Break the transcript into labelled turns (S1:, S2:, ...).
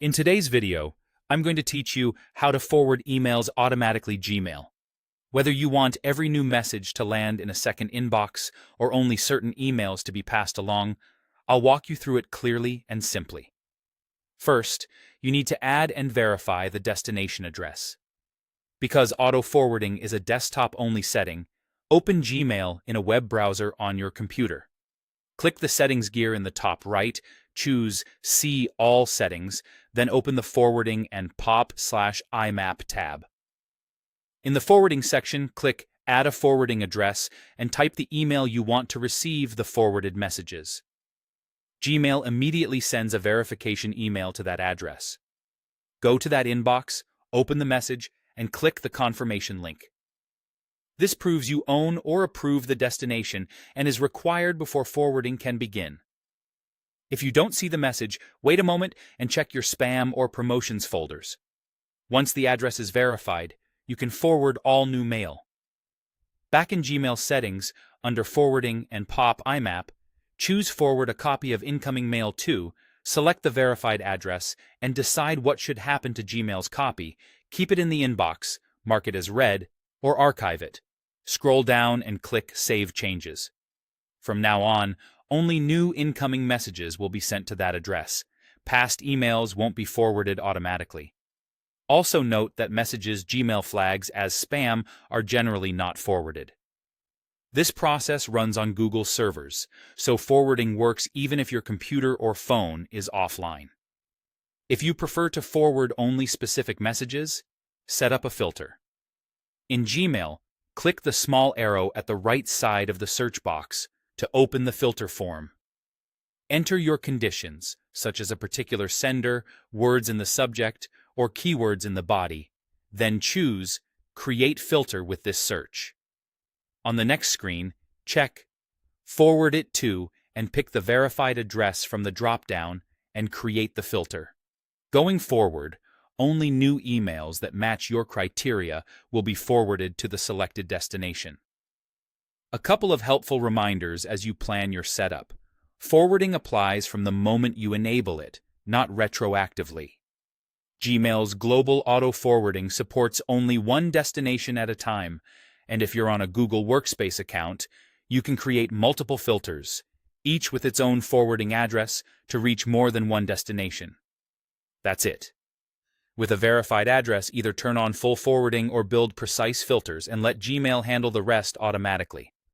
S1: In today's video, I'm going to teach you how to forward emails automatically Gmail. Whether you want every new message to land in a second inbox or only certain emails to be passed along, I'll walk you through it clearly and simply. First, you need to add and verify the destination address. Because auto-forwarding is a desktop-only setting, open Gmail in a web browser on your computer. Click the settings gear in the top right, choose See All Settings, then open the Forwarding and POP/IMAP tab. In the Forwarding section, click Add a Forwarding Address and type the email you want to receive the forwarded messages. Gmail immediately sends a verification email to that address. Go to that inbox, open the message, and click the confirmation link. This proves you own or approve the destination and is required before forwarding can begin. If you don't see the message, wait a moment and check your spam or promotions folders. Once the address is verified, you can forward all new mail. Back in Gmail settings, under Forwarding and POP/IMAP, choose Forward a copy of incoming mail to, select the verified address, and decide what should happen to Gmail's copy. Keep it in the inbox, mark it as read, or archive it. Scroll down and click Save Changes. From now on, only new incoming messages will be sent to that address. Past emails won't be forwarded automatically. Also note that messages Gmail flags as spam are generally not forwarded. This process runs on Google servers, so forwarding works even if your computer or phone is offline. If you prefer to forward only specific messages, set up a filter. In Gmail, click the small arrow at the right side of the search box to open the filter form. Enter your conditions, such as a particular sender, words in the subject, or keywords in the body, then choose Create Filter with this search. On the next screen, check Forward it to and pick the verified address from the drop-down and create the filter. Going forward, only new emails that match your criteria will be forwarded to the selected destination. A couple of helpful reminders as you plan your setup. Forwarding applies from the moment you enable it, not retroactively. Gmail's global auto-forwarding supports only one destination at a time, and if you're on a Google Workspace account, you can create multiple filters, each with its own forwarding address, to reach more than one destination. That's it. With a verified address, either turn on full forwarding or build precise filters and let Gmail handle the rest automatically.